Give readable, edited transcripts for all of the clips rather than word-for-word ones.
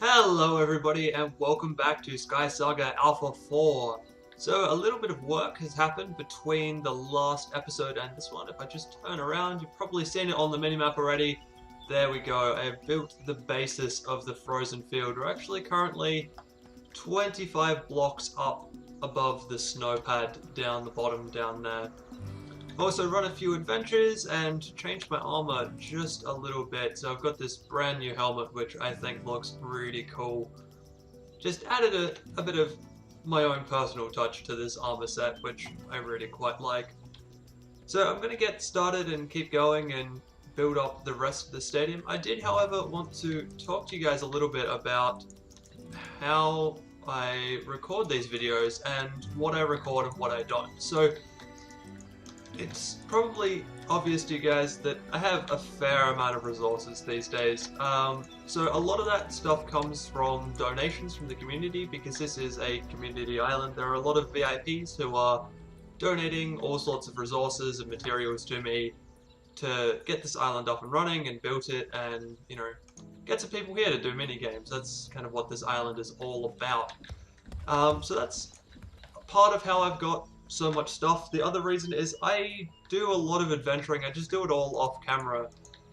Hello everybody and welcome back to SkySaga Alpha 4. So a little bit of work has happened between the last episode and this one. If I just turn around, you've probably seen it on the minimap already. There we go, I have built the basis of the frozen field. We're actually currently 25 blocks up above the snow pad down the bottom down there. Also run a few adventures and changed my armor just a little bit, so I've got this brand new helmet which I think looks really cool. Just added a bit of my own personal touch to this armor set, which I really quite like. So I'm going to get started and keep going and build up the rest of the stadium. I did however want to talk to you guys a little bit about how I record these videos and what I record and what I don't. So it's probably obvious to you guys that I have a fair amount of resources these days. So a lot of that stuff comes from donations from the community, because this is a community island. There are a lot of VIPs who are donating all sorts of resources and materials to me to get this island up and running and build it and, you know, get some people here to do mini games. That's kind of what this island is all about. So that's part of how I've got so much stuff. The other reason is I do a lot of adventuring. I just do it all off camera,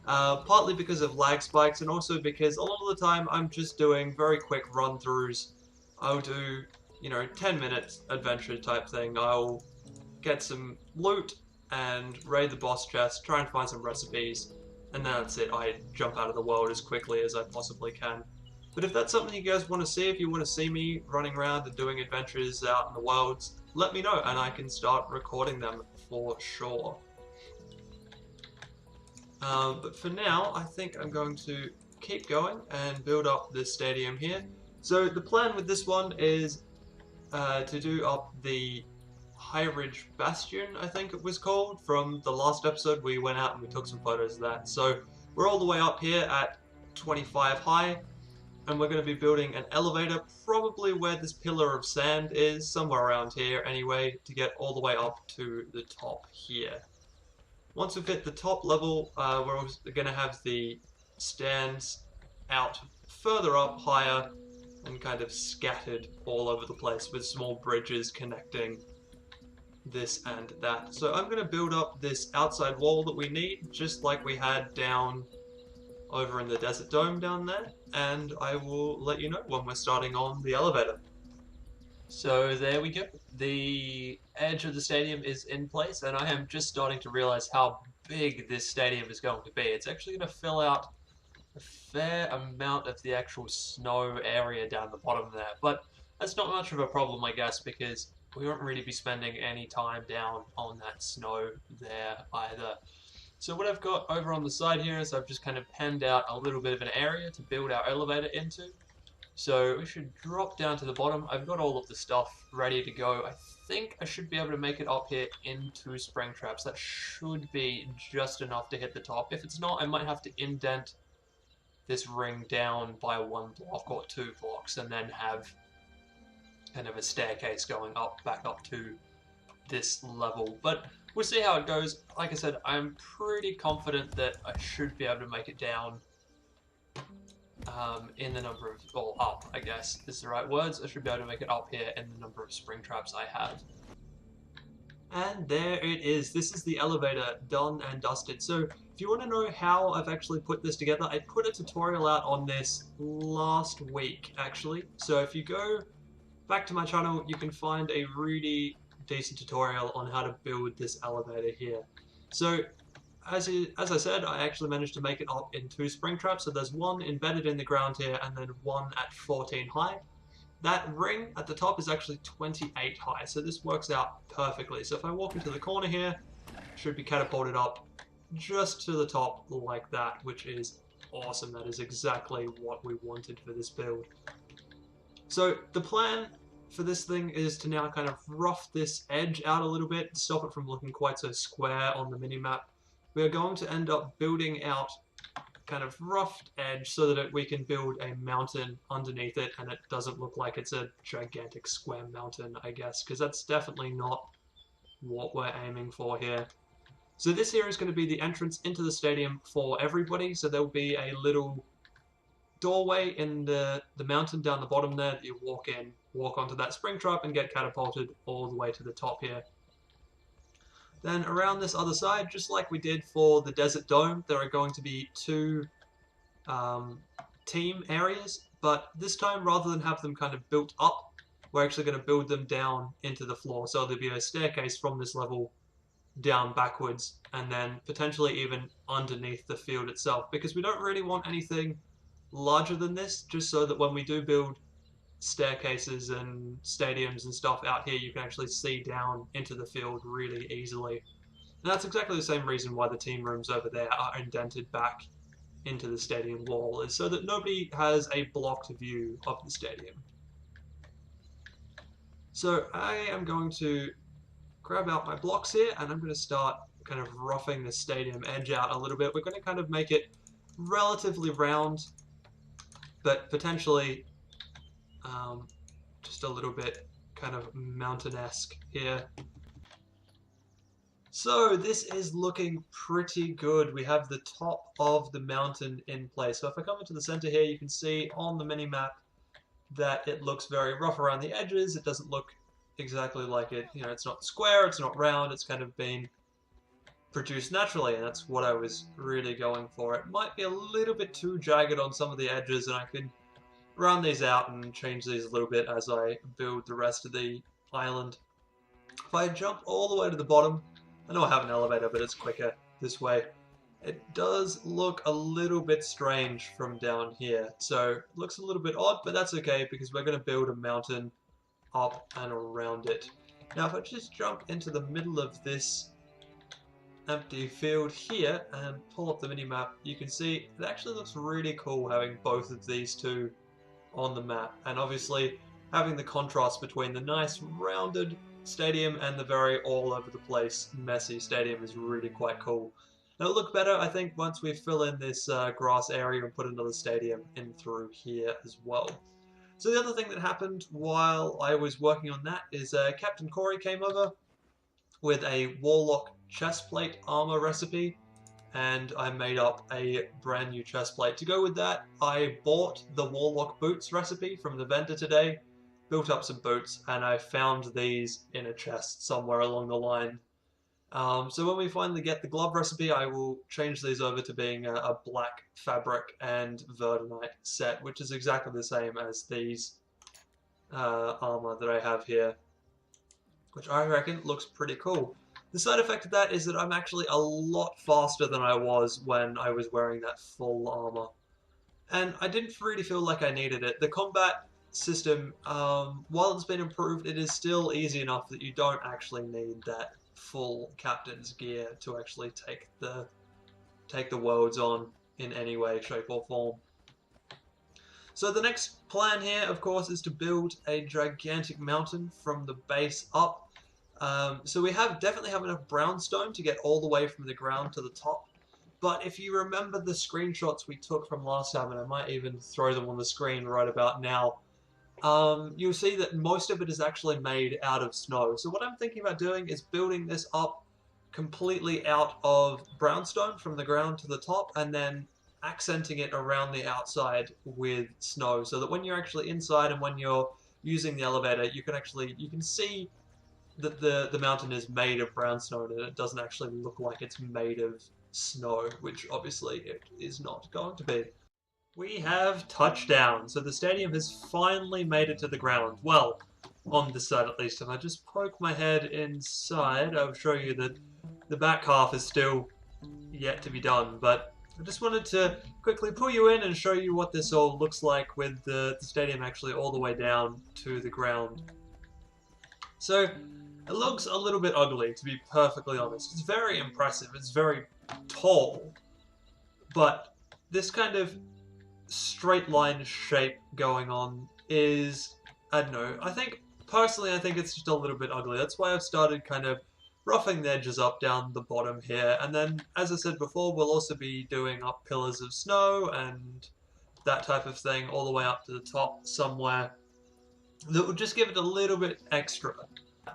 partly because of lag spikes and also because a lot of the time I'm just doing very quick run-throughs. I'll do, you know, 10-minute adventure type thing. I'll get some loot and raid the boss chest, try and find some recipes, and then that's it. I jump out of the world as quickly as I possibly can. But if that's something you guys want to see, if you want to see me running around and doing adventures out in the worlds, let me know and I can start recording them for sure. But for now, I think I'm going to keep going and build up this stadium here. So the plan with this one is to do up the High Ridge Bastion, I think it was called. From the last episode we went out and we took some photos of that. So we're all the way up here at 25 high. And we're going to be building an elevator, probably where this pillar of sand is, somewhere around here anyway, to get all the way up to the top here. Once we've hit the top level, we're also going to have the stands out further up, higher, and kind of scattered all over the place with small bridges connecting this and that. So I'm going to build up this outside wall that we need, just like we had down over in the desert dome down there, and I will let you know when we're starting on the elevator. So there we go. The edge of the stadium is in place, and I am just starting to realize how big this stadium is going to be. It's actually going to fill out a fair amount of the actual snow area down the bottom there, but that's not much of a problem, I guess, because we won't really be spending any time down on that snow there either. So what I've got over on the side here is I've just kind of penned out a little bit of an area to build our elevator into. So we should drop down to the bottom. I've got all of the stuff ready to go. I think I should be able to make it up here into spring traps. That should be just enough to hit the top. If it's not, I might have to indent this ring down by 1 block or 2 blocks and then have kind of a staircase going up, back up to this level. But we'll see how it goes. Like I said, I'm pretty confident that I should be able to make it down in the number of, or up, I guess is the right words. I should be able to make it up here in the number of spring traps I have. And there it is. This is the elevator done and dusted. So if you want to know how I've actually put this together, I put a tutorial out on this last week, actually. So if you go back to my channel, you can find a really decent tutorial on how to build this elevator here. So as I said, I actually managed to make it up in 2 spring traps. So there's one embedded in the ground here and then one at 14 high. That ring at the top is actually 28 high, so this works out perfectly. So if I walk into the corner here, it should be catapulted up just to the top like that, which is awesome. That is exactly what we wanted for this build. So the plan for this thing is to now kind of rough this edge out a little bit, stop it from looking quite so square on the minimap. We are going to end up building out kind of roughed edge so that we can build a mountain underneath it and it doesn't look like it's a gigantic square mountain, I guess, because that's definitely not what we're aiming for here. So this here is going to be the entrance into the stadium for everybody, so there'll be a little doorway in the mountain down the bottom there that you walk in, walk onto that spring trap and get catapulted all the way to the top here. Then around this other side, just like we did for the Desert Dome, there are going to be two team areas, but this time rather than have them kind of built up, we're actually going to build them down into the floor. So there'll be a staircase from this level down backwards and then potentially even underneath the field itself, because we don't really want anything larger than this, just so that when we do build staircases and stadiums and stuff out here, you can actually see down into the field really easily. And that's exactly the same reason why the team rooms over there are indented back into the stadium wall, is so that nobody has a blocked view of the stadium. So I am going to grab out my blocks here and I'm going to start kind of roughing the stadium edge out a little bit. We're going to kind of make it relatively round, but potentially just a little bit kind of mountain-esque here. So this is looking pretty good. We have the top of the mountain in place. So if I come into the center here, you can see on the mini-map that it looks very rough around the edges. It doesn't look exactly like it, you know, it's not square, it's not round, it's kind of been produced naturally, and that's what I was really going for. It might be a little bit too jagged on some of the edges, and I could round these out and change these a little bit as I build the rest of the island. If I jump all the way to the bottom, I know I have an elevator, but it's quicker this way. It does look a little bit strange from down here, so it looks a little bit odd, but that's okay because we're going to build a mountain up and around it. Now if I just jump into the middle of this empty field here and pull up the minimap, you can see it actually looks really cool having both of these two on the map, and obviously having the contrast between the nice rounded stadium and the very all over the place messy stadium is really quite cool. It'll look better, I think, once we fill in this grass area and put another stadium in through here as well. So the other thing that happened while I was working on that is Captain Corey came over with a Warlock chestplate armor recipe, and I made up a brand new chestplate. To go with that, I bought the Warlock boots recipe from the vendor today, built up some boots, and I found these in a chest somewhere along the line. So when we finally get the glove recipe, I will change these over to being a black fabric and verdinite set, which is exactly the same as these armor that I have here, which I reckon looks pretty cool. The side effect of that is that I'm actually a lot faster than I was when I was wearing that full armor. And I didn't really feel like I needed it. The combat system, while it's been improved, it is still easy enough that you don't actually need that full captain's gear to actually take the worlds on in any way, shape or form. So the next plan here, of course, is to build a gigantic mountain from the base up. So we definitely have enough brownstone to get all the way from the ground to the top. But if you remember the screenshots we took from last time, and I might even throw them on the screen right about now, you'll see that most of it is actually made out of snow. So what I'm thinking about doing is building this up completely out of brownstone from the ground to the top, and then accenting it around the outside with snow, so that when you're actually inside and when you're using the elevator, you can see that the mountain is made of brownstone and it doesn't actually look like it's made of snow, which obviously it is not going to be. We have touchdown, so the stadium has finally made it to the ground. Well, on this side at least. If I just poke my head inside, I'll show you that the back half is still yet to be done, but I just wanted to quickly pull you in and show you what this all looks like with the stadium actually all the way down to the ground. So, it looks a little bit ugly, to be perfectly honest. It's very impressive, it's very tall, but this kind of straight line shape going on is, I don't know, personally I think it's just a little bit ugly. That's why I've started kind of roughing the edges up down the bottom here, and then, as I said before, we'll also be doing up pillars of snow and that type of thing all the way up to the top somewhere. That will just give it a little bit extra.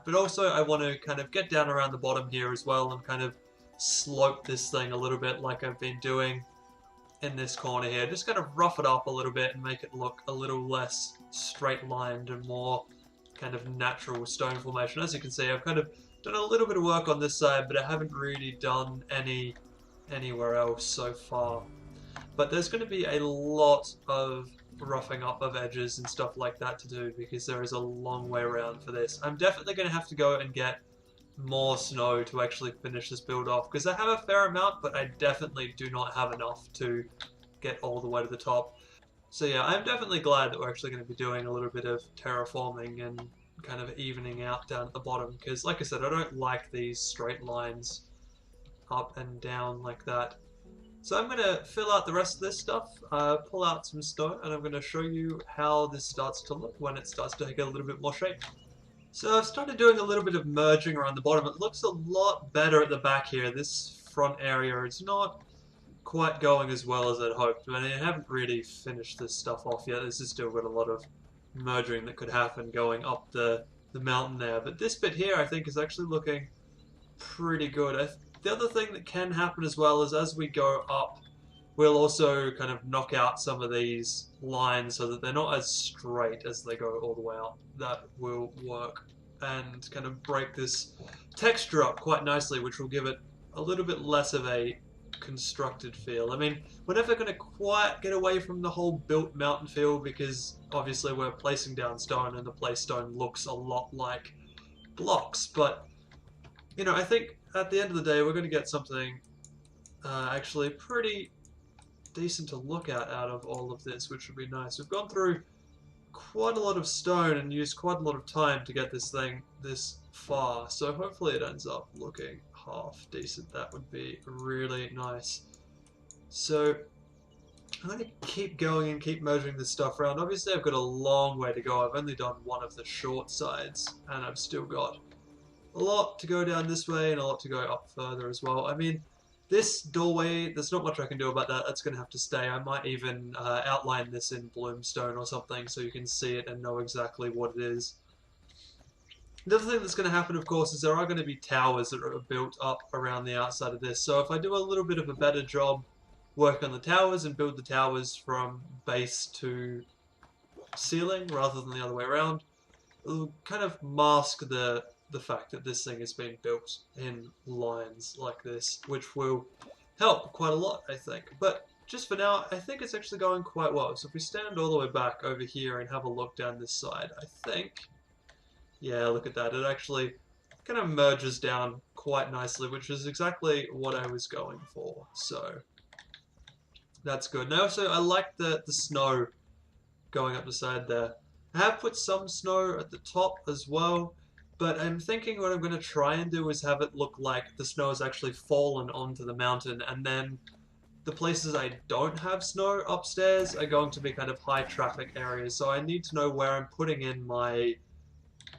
But also I want to kind of get down around the bottom here as well and kind of slope this thing a little bit like I've been doing in this corner here. Just kind of rough it up a little bit and make it look a little less straight lined and more kind of natural stone formation. As you can see, I've kind of done a little bit of work on this side, but I haven't really done anywhere else so far. But there's going to be a lot of roughing up of edges and stuff like that to do because there is a long way around for this. I'm definitely going to have to go and get more snow to actually finish this build off because I have a fair amount, but I definitely do not have enough to get all the way to the top. So yeah, I'm definitely glad that we're actually going to be doing a little bit of terraforming and kind of evening out down at the bottom because, like I said, I don't like these straight lines up and down like that. So I'm going to fill out the rest of this stuff, pull out some stone, and I'm going to show you how this starts to look when it starts to take a little bit more shape. So I've started doing a little bit of merging around the bottom. It looks a lot better at the back here. This front area is not quite going as well as I'd hoped. I mean, I haven't really finished this stuff off yet. This has still got a lot of merging that could happen going up the mountain there. But this bit here I think is actually looking pretty good. The other thing that can happen as well is as we go up, we'll also kind of knock out some of these lines so that they're not as straight as they go all the way up. That will work and kind of break this texture up quite nicely, which will give it a little bit less of a constructed feel. I mean, we're never going to quite get away from the whole built mountain feel because obviously we're placing down stone and the place stone looks a lot like blocks, but you know, I think at the end of the day we're going to get something actually pretty decent to look at out of all of this, which would be nice. We've gone through quite a lot of stone and used quite a lot of time to get this thing this far, so hopefully it ends up looking half decent. That would be really nice. So I'm going to keep going and keep merging this stuff around. Obviously I've got a long way to go. I've only done one of the short sides and I've still got a lot to go down this way and a lot to go up further as well. I mean, this doorway, there's not much I can do about that. That's going to have to stay. I might even outline this in Bloomstone or something so you can see it and know exactly what it is. The other thing that's going to happen, of course, is there are going to be towers that are built up around the outside of this. So if I do a little bit of a better job work on the towers and build the towers from base to ceiling rather than the other way around, it'll kind of mask the fact that this thing has been built in lines like this, which will help quite a lot, I think. But just for now, I think it's actually going quite well. So if we stand all the way back over here and have a look down this side, I think, yeah, look at that. It actually kind of merges down quite nicely, which is exactly what I was going for. So that's good. Now, also, I like the snow going up the side there. I have put some snow at the top as well, but I'm thinking what I'm going to try and do is have it look like the snow has actually fallen onto the mountain, and then the places I don't have snow upstairs are going to be kind of high traffic areas, so I need to know where I'm putting in my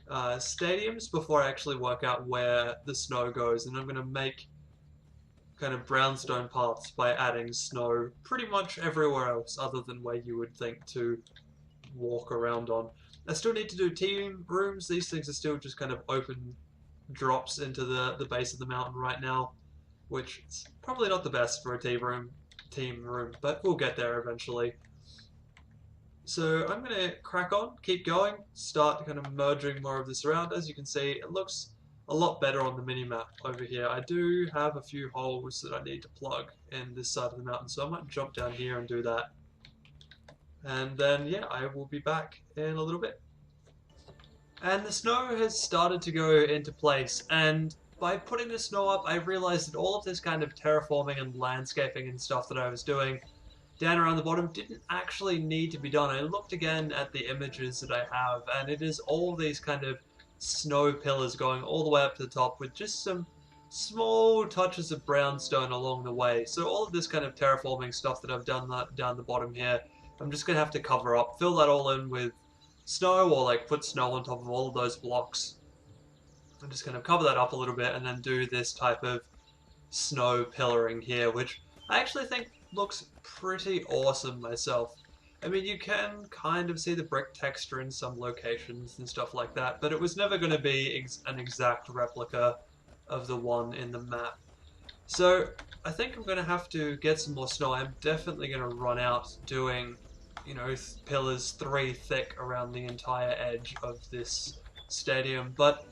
stadiums before I actually work out where the snow goes, and I'm going to make kind of brownstone paths by adding snow pretty much everywhere else other than where you would think to walk around on. I still need to do team rooms. These things are still just kind of open drops into the base of the mountain right now, which is probably not the best for a team room, but we'll get there eventually. So I'm going to crack on, keep going, start kind of merging more of this around. As you can see, it looks a lot better on the mini-map over here. I do have a few holes that I need to plug in this side of the mountain, so I might jump down here and do that. And then, yeah, I will be back in a little bit. And the snow has started to go into place, and by putting the snow up, I realized that all of this kind of terraforming and landscaping and stuff that I was doing down around the bottom didn't actually need to be done. I looked again at the images that I have, and it is all these kind of snow pillars going all the way up to the top with just some small touches of brownstone along the way. So all of this kind of terraforming stuff that I've done down the bottom here, I'm just going to have to cover up, fill that all in with snow, or like put snow on top of all of those blocks. I'm just going to cover that up a little bit and then do this type of snow pillaring here, which I actually think looks pretty awesome myself. I mean, you can kind of see the brick texture in some locations and stuff like that, but it was never going to be an exact replica of the one in the map. So I think I'm going to have to get some more snow. I'm definitely going to run out doing, you know, pillars 3 thick around the entire edge of this stadium. But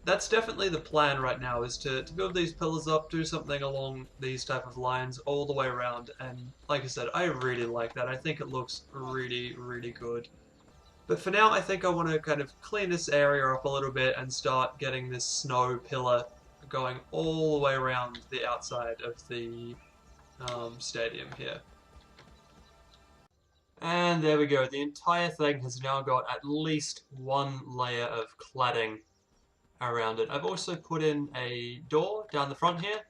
that's definitely the plan right now, is to build these pillars up, do something along these type of lines all the way around. And like I said, I really like that. I think it looks really, really good. But for now, I think I want to kind of clean this area up a little bit and start getting this snow pillar going all the way around the outside of the stadium here. And there we go. The entire thing has now got at least one layer of cladding around it. I've also put in a door down the front here,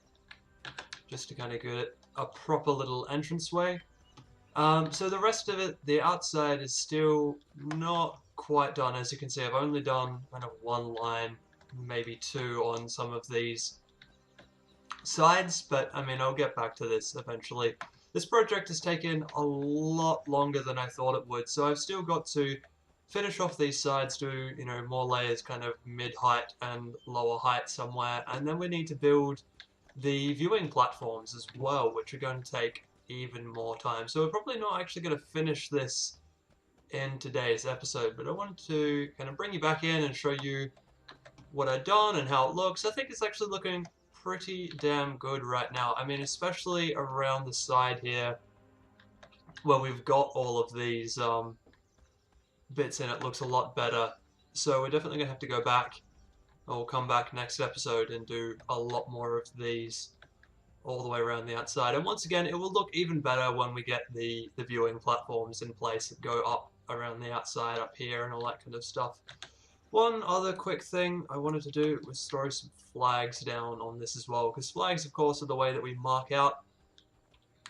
just to kind of get a proper little entranceway. So the rest of it, the outside is still not quite done. As you can see, I've only done kind of one line, maybe two on some of these sides, but I mean, I'll get back to this eventually. This project has taken a lot longer than I thought it would, so I've still got to finish off these sides, do, you know, more layers kind of mid-height and lower height somewhere, and then we need to build the viewing platforms as well, which are going to take even more time. So we're probably not actually going to finish this in today's episode, but I wanted to kind of bring you back in and show you what I've done and how it looks. I think it's actually looking pretty damn good right now. I mean, especially around the side here where we've got all of these bits in, it looks a lot better. So we're definitely going to have to go back, or we'll come back next episode and do a lot more of these all the way around the outside. And once again, it will look even better when we get the viewing platforms in place that go up around the outside, up here, and all that kind of stuff. One other quick thing I wanted to do was throw some flags down on this as well, because flags, of course, are the way that we mark out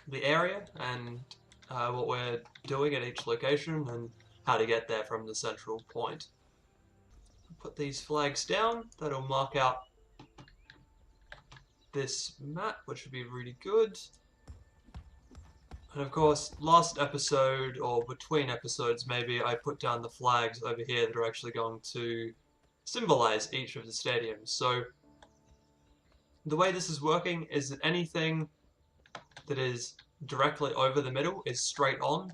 the area and what we're doing at each location and how to get there from the central point. Put these flags down, that'll mark out this map, which would be really good. And of course, last episode, or between episodes maybe, I put down the flags over here that are actually going to symbolize each of the stadiums. So the way this is working is that anything that is directly over the middle is straight on.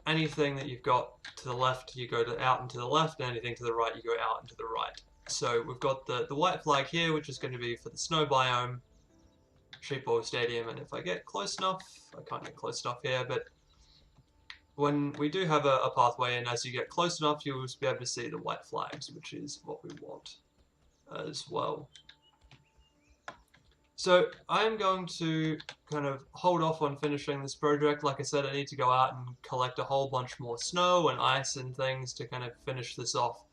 Anything that you've got to the left, you go out and to the left, and anything to the right, you go out and to the right. So we've got the white flag here, which is going to be for the snow biome, SheepBall Stadium, and if I get close enough, I can't get close enough here, but when we do have a pathway, and as you get close enough, you'll be able to see the white flags, which is what we want as well. So I'm going to kind of hold off on finishing this project. Like I said, I need to go out and collect a whole bunch more snow and ice and things to kind of finish this off.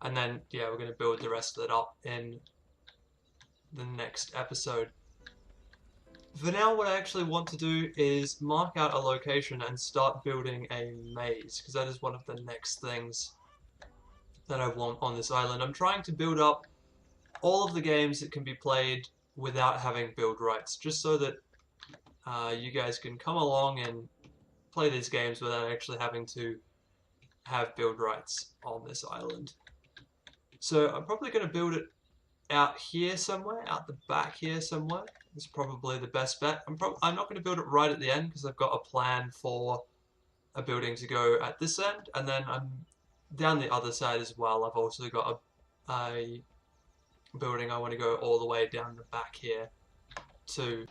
And then, yeah, we're going to build the rest of it up in the next episode. For now, what I actually want to do is mark out a location and start building a maze, because that is one of the next things that I want on this island. I'm trying to build up all of the games that can be played without having build rights, just so that you guys can come along and play these games without actually having to have build rights on this island. So I'm probably going to build it out here somewhere, out the back here somewhere. It's probably the best bet. I'm not going to build it right at the end because I've got a plan for a building to go at this end, and then I'm down the other side as well. I've also got a building I want to go all the way down the back here too.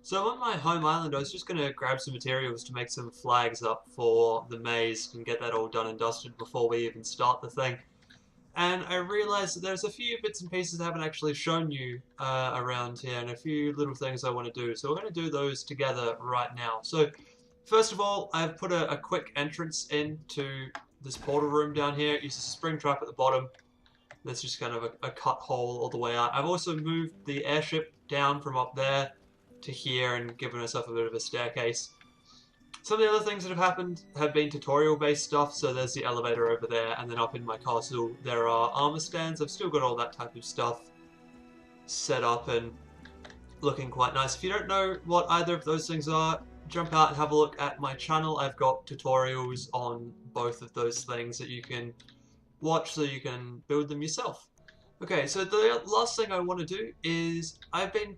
So on my home island, I was just going to grab some materials to make some flags up for the maze and get that all done and dusted before we even start the thing. And I realized that there's a few bits and pieces I haven't actually shown you around here, and a few little things I want to do. So we're going to do those together right now. So first of all, I've put a quick entrance into this portal room down here. It uses a spring trap at the bottom. That's just kind of a cut hole all the way out. I've also moved the airship down from up there to here and given myself a bit of a staircase. Some of the other things that have happened have been tutorial-based stuff, so there's the elevator over there, and then up in my castle there are armor stands. I've still got all that type of stuff set up and looking quite nice. If you don't know what either of those things are, jump out and have a look at my channel. I've got tutorials on both of those things that you can watch so you can build them yourself. Okay, so the last thing I want to do is in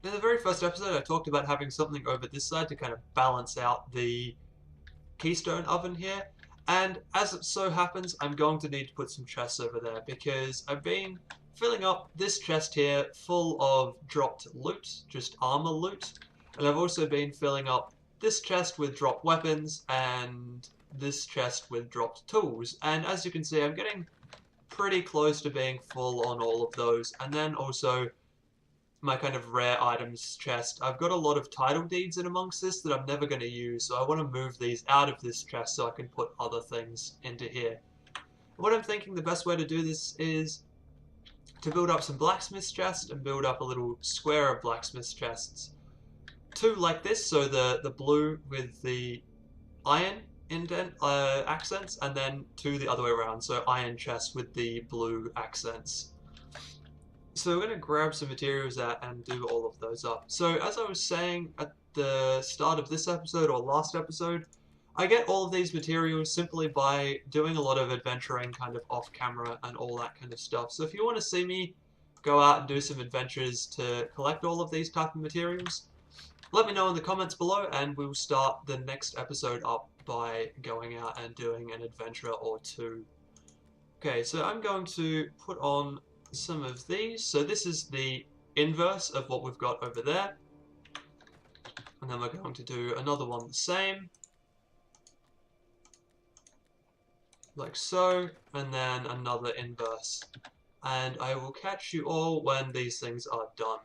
the very first episode I talked about having something over this side to kind of balance out the keystone oven here. And as it so happens, I'm going to need to put some chests over there because I've been filling up this chest here full of dropped loot, just armor loot. And I've also been filling up this chest with dropped weapons and this chest with dropped tools. And as you can see, I'm getting pretty close to being full on all of those. And then also my kind of rare items chest. I've got a lot of title deeds in amongst this that I'm never going to use, so I want to move these out of this chest so I can put other things into here. What I'm thinking the best way to do this is to build up some blacksmith's chests and build up a little square of blacksmith's chests. Two like this, so the blue with the iron indent accents, and then two the other way around, so iron chests with the blue accents. So we're going to grab some materials out and do all of those up. So as I was saying at the start of this episode or last episode, I get all of these materials simply by doing a lot of adventuring kind of off camera and all that kind of stuff. So if you want to see me go out and do some adventures to collect all of these type of materials, let me know in the comments below and we'll start the next episode up by going out and doing an adventure or two. Okay, so I'm going to put on some of these. So this is the inverse of what we've got over there. And then we're going to do another one the same. Like so. And then another inverse. And I will catch you all when these things are done.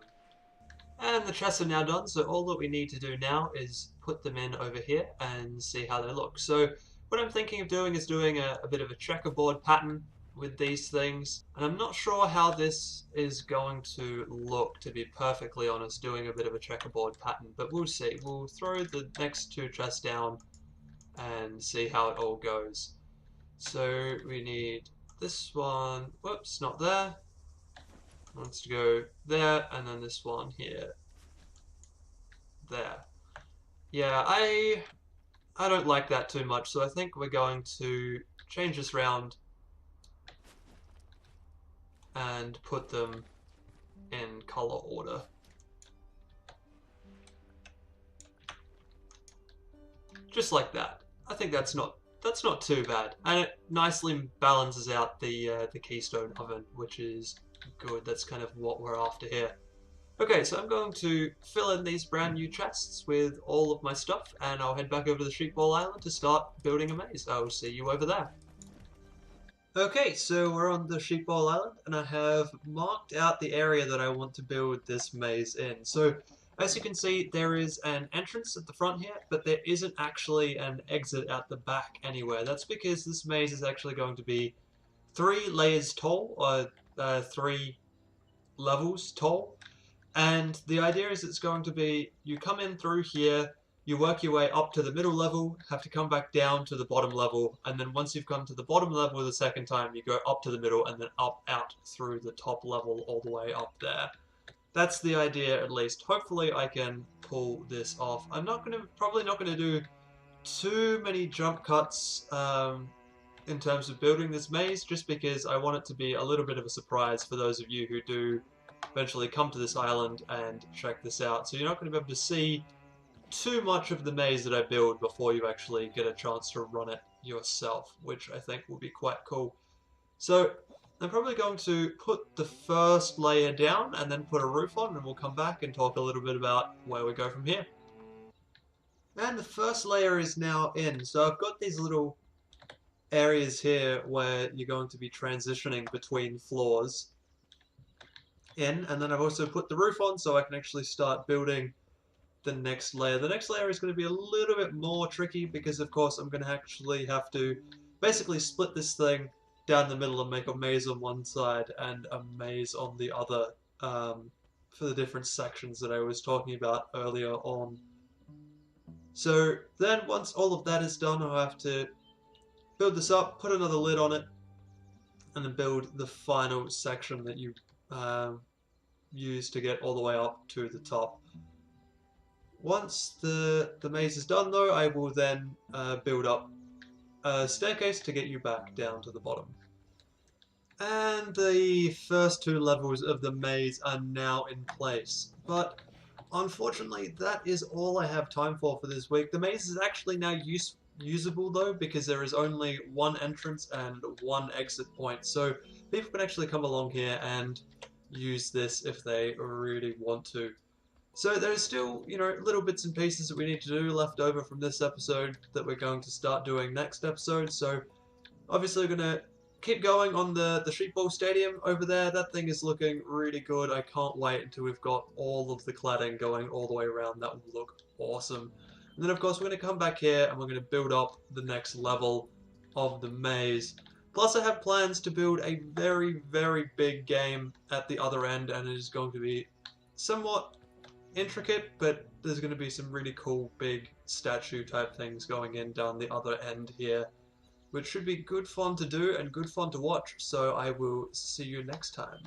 And the chests are now done, so all that we need to do now is put them in over here and see how they look. So what I'm thinking of doing is doing a bit of a checkerboard pattern with these things, and I'm not sure how this is going to look, to be perfectly honest, doing a bit of a checkerboard pattern, but we'll see. We'll throw the next two chests down and see how it all goes. So we need this one, whoops, not there, wants to go there, and then this one here, there. Yeah, I don't like that too much, so I think we're going to change this round and put them in color order. Just like that. I think that's not too bad, and it nicely balances out the keystone oven, which is good. That's kind of what we're after here. Okay, so I'm going to fill in these brand new chests with all of my stuff, and I'll head back over to the SheepBall Island to start building a maze. I will see you over there. Okay, so we're on the SheepBall Island, and I have marked out the area that I want to build this maze in. So, as you can see, there is an entrance at the front here, but there isn't actually an exit at the back anywhere. That's because this maze is actually going to be 3 layers tall, or 3 levels tall. And the idea is it's going to be, you come in through here, you work your way up to the middle level, have to come back down to the bottom level, and then once you've come to the bottom level the second time, you go up to the middle and then up out through the top level all the way up there. That's the idea, at least. Hopefully I can pull this off. I'm probably not gonna do too many jump cuts in terms of building this maze, just because I want it to be a little bit of a surprise for those of you who do eventually come to this island and check this out. So you're not going to be able to see too much of the maze that I build before you actually get a chance to run it yourself, which I think will be quite cool. So I'm probably going to put the first layer down and then put a roof on, and we'll come back and talk a little bit about where we go from here. And the first layer is now in, so I've got these little areas here where you're going to be transitioning between floors in, and then I've also put the roof on so I can actually start building the next layer. The next layer is going to be a little bit more tricky because of course I'm going to actually have to basically split this thing down the middle and make a maze on one side and a maze on the other for the different sections that I was talking about earlier on. So then once all of that is done, I'll have to build this up, put another lid on it, and then build the final section that you use to get all the way up to the top. Once the maze is done though, I will then build up a staircase to get you back down to the bottom. And the first two levels of the maze are now in place. But unfortunately, that is all I have time for this week. The maze is actually now usable though, because there is only one entrance and one exit point. So people can actually come along here and use this if they really want to. So there's still, little bits and pieces that we need to do left over from this episode that we're going to start doing next episode. So obviously we're going to keep going on the SheepBall Stadium over there. That thing is looking really good. I can't wait until we've got all of the cladding going all the way around. That will look awesome. And then of course we're going to come back here and we're going to build up the next level of the maze. Plus I have plans to build a very, very big game at the other end, and it is going to be somewhat intricate, but there's going to be some really cool big statue type things going in down the other end here, which should be good fun to do and good fun to watch. So I will see you next time.